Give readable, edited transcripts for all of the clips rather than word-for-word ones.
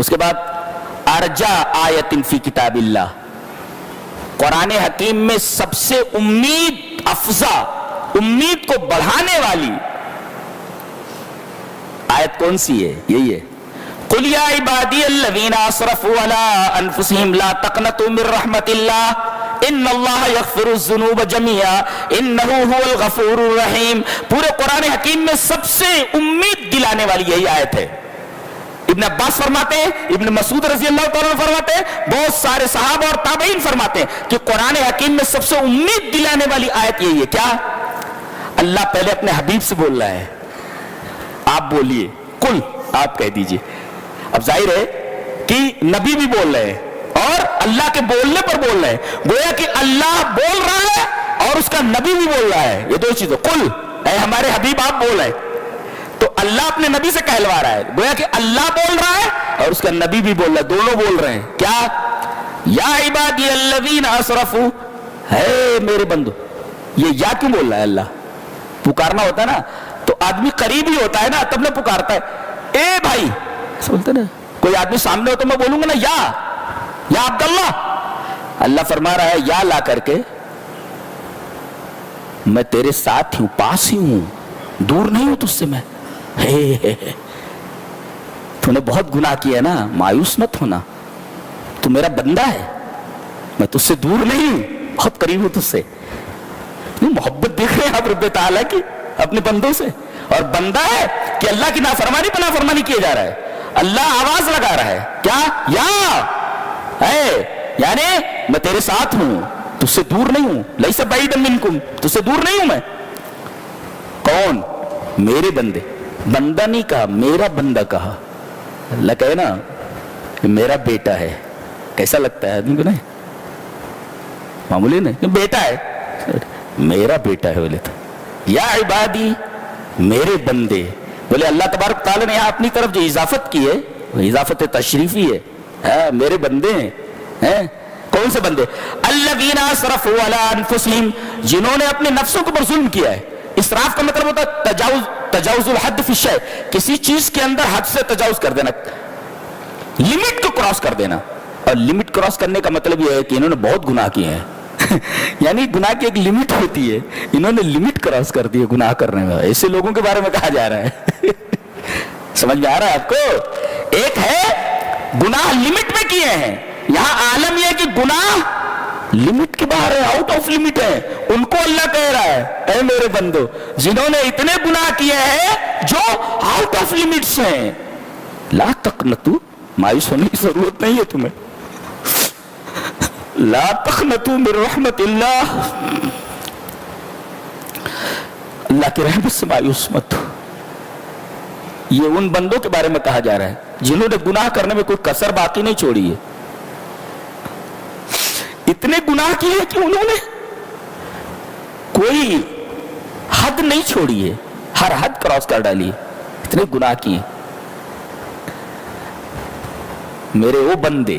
اس کے بعد ارجا آیت فی کتاب اللہ، قرآن حکیم میں سب سے امید افزا، امید کو بڑھانے والی آیت کون سی ہے؟ یہی ہے قل یا عبادی الذین اسرفوا علی انفسہم لا تقنطوا من رحمت اللہ ان اللہ یغفر الذنوب جميعا انہ هو الغفور الرحیم۔ پورے قرآن حکیم میں سب سے امید دلانے والی یہی آیت ہے۔ ابن عباس فرماتے ہیں، ابن مسعود رضی اللہ تعالیٰ فرماتے ہیں، بہت سارے صحابہ اور تابعین فرماتے ہیں کہ قرآن حکیم میں سب سے امید دلانے والی آیت یہی ہے۔ کیا؟ اللہ پہلے اپنے حبیب سے بول رہا ہے، آپ بولیے، قل، آپ کہہ دیجئے۔ اب ظاہر ہے کہ نبی بھی بول رہے ہیں اور اللہ کے بولنے پر بول رہے ہیں، گویا کہ اللہ بول رہا ہے اور اس کا نبی بھی بول رہا ہے، یہ دو چیزیں، قل، اے ہمارے حبیب آپ بول رہے ہیں، تو اللہ اپنے نبی سے کہلوا رہا ہے، گویا کہ اللہ بول رہا ہے اور اس کا نبی بھی بول رہا ہے، دونوں بول رہے ہیں۔ کیا؟ یا عبادی الذین اسرفوا، ہے میرے بندو۔ یہ یا کیوں بول رہا ہے؟ اللہ پکارنا ہوتا ہے نا تو آدمی قریب ہی ہوتا ہے نا تب نہ پکارتا ہے، اے بھائی بولتے نا، کوئی آدمی سامنے ہو تو میں بولوں گا نا یا عبداللہ۔ اللہ فرما رہا ہے یا لا کر کے میں تیرے ساتھ ہوں، پاس ہی ہوں، دور نہیں ہوں تجھ سے میں۔ تو نے بہت گناہ کیا ہے نا، مایوس مت ہونا، تو میرا بندہ ہے، میں تجھ سے دور نہیں ہوں، بہت قریب ہوں تجھ سے۔ محبت دیکھ رہے ہیں آپ رب تعالیٰ کی اپنے بندوں سے، اور بندہ ہے کہ اللہ کی نافرمانی پہ نافرمانی کیے جا رہا ہے، اللہ آواز لگا رہا ہے، کیا؟ یا ہے، یعنی میں تیرے ساتھ ہوں، تجھ سے دور نہیں ہوں، لیس بعیدا منکم، تجھ سے دور نہیں ہوں میں۔ کون؟ میرے بندے، بندہ نہیں کہا، میرا بندہ کہا۔ اللہ کہے نا میرا بیٹا ہے، کیسا لگتا ہے آدمی کو؟ نہیں معمولی نہیں، بیٹا ہے، میرا بیٹا ہے بولے تو۔ یا عبادی، میرے بندے، بولے اللہ تبارک تعالیٰ نے یہاں اپنی طرف جو اضافت کی ہے وہ اضافت تشریفی ہے، میرے بندے ہیں۔ کون سے بندے؟ الذین اسرفوا علی انفسہم، جنہوں نے اپنے نفسوں کے اوپر ظلم کیا ہے۔ اسراف کا مطلب ہوتا ہے تجاوز الحد فی الشیء، کسی چیز کے اندر حد سے تجاوز کر دینا، لمٹ کو کراس کر دینا۔ اور لمٹ کراس کرنے کا مطلب یہ ہے کہ انہوں نے بہت گناہ کیے ہیں یعنی گناہ کی ایک لمٹ ہوتی ہے، انہوں نے لمٹ کراس کر دی ہے گناہ کرنے میں، ایسے لوگوں کے بارے میں کہا جا رہا ہے سمجھ میں آ رہا ہے آپ کو؟ ایک ہے گناہ لمٹ میں کیے ہیں، یہاں عالم یہ ہے کہ گناہ لمٹ کے باہر ہے، آؤٹ آف لمٹ ہے، ان کو اللہ کہہ رہا ہے اے میرے بندو جنہوں نے اتنے گناہ کیے ہیں جو آؤٹ آف لمٹس ہیں، لا تقنطوا، مایوس ہونے کی ضرورت نہیں ہے تمہیں، لا تقنطوا من رحمت اللہ، اللہ کی رحمت سے مایوس مت ہو۔ یہ ان بندوں کے بارے میں کہا جا رہا ہے جنہوں نے گناہ کرنے میں کوئی کسر باقی نہیں چھوڑی ہے، اتنے گناہ کیے کہ انہوں نے کوئی حد نہیں چھوڑی ہے، ہر حد کراس کر ڈالی ہے، اتنے گناہ کیے۔ میرے وہ بندے،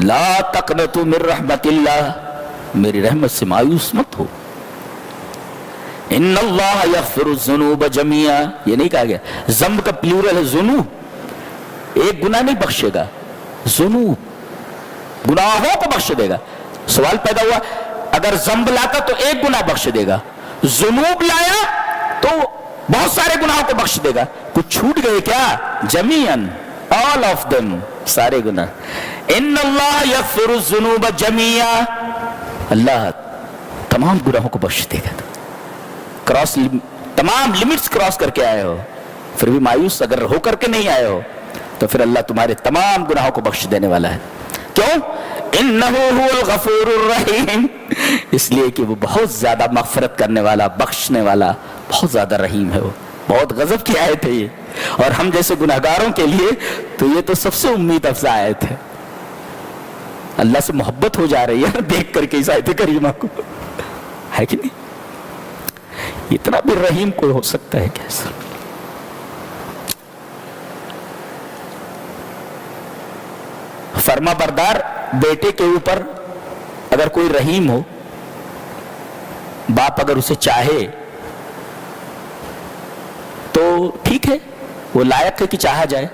لا تقنطوا من رحمت اللہ، میری رحمت سے مایوس مت ہو۔ ان اللہ یغفر الذنوب جميعا، یہ نہیں کہا گیا، ذنب کا پلورل ہے ذنوب، ایک گناہ نہیں بخشے گا، ذنوب، گناہوں کو بخش دے گا۔ سوال پیدا ہوا اگر ذنب لاتا تو ایک گناہ بخش دے گا، ذنوب لایا تو بہت سارے گناہوں کو بخش دے گا، کچھ چھوٹ گئے کیا؟ جمیعاً، all of them، سارے گناہ۔ ان اللہ یغفر الذنوب جميعا، اللہ تمام گناہوں کو بخش دے گا۔ کراس، تمام لمٹس کراس کر کے آئے ہو پھر بھی مایوس اگر ہو کر کے نہیں آئے ہو تو پھر اللہ تمہارے تمام گناہوں کو بخش دینے والا ہے۔ کیوں؟ انہ هو الغفور الرحیم، اس لیے کہ وہ بہت زیادہ مغفرت کرنے والا، بخشنے والا، بہت زیادہ رحیم ہے، وہ بہت غضب کی آیت ہے یہ، اور ہم جیسے گناہگاروں کے لیے تو یہ تو سب سے امید افزا آیت ہے۔ اللہ سے محبت ہو جا رہی ہے دیکھ کر کے اس آیت کریمہ کو، ہے کہ نہیں؟ اتنا بھی رحیم کوئی ہو سکتا ہے کیسا؟ فرما بردار بیٹے کے اوپر اگر کوئی رحیم ہو، باپ اگر اسے چاہے تو ٹھیک ہے، وہ لائق ہے کہ چاہا جائے،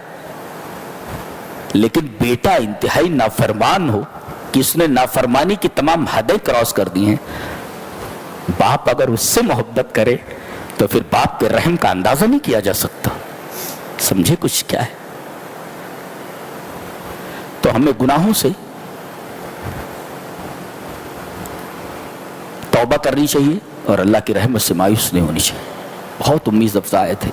لیکن بیٹا انتہائی نافرمان ہو کہ اس نے نافرمانی کی تمام حدیں کراس کر دی ہیں، باپ اگر اس سے محبت کرے تو پھر باپ کے رحم کا اندازہ نہیں کیا جا سکتا. سمجھے کچھ کیا ہے؟ تو ہمیں گناہوں سے توبہ کرنی چاہیے اور اللہ کی رحمت سے مایوس نہیں ہونی چاہیے. بہت امید افزا آیت ہے.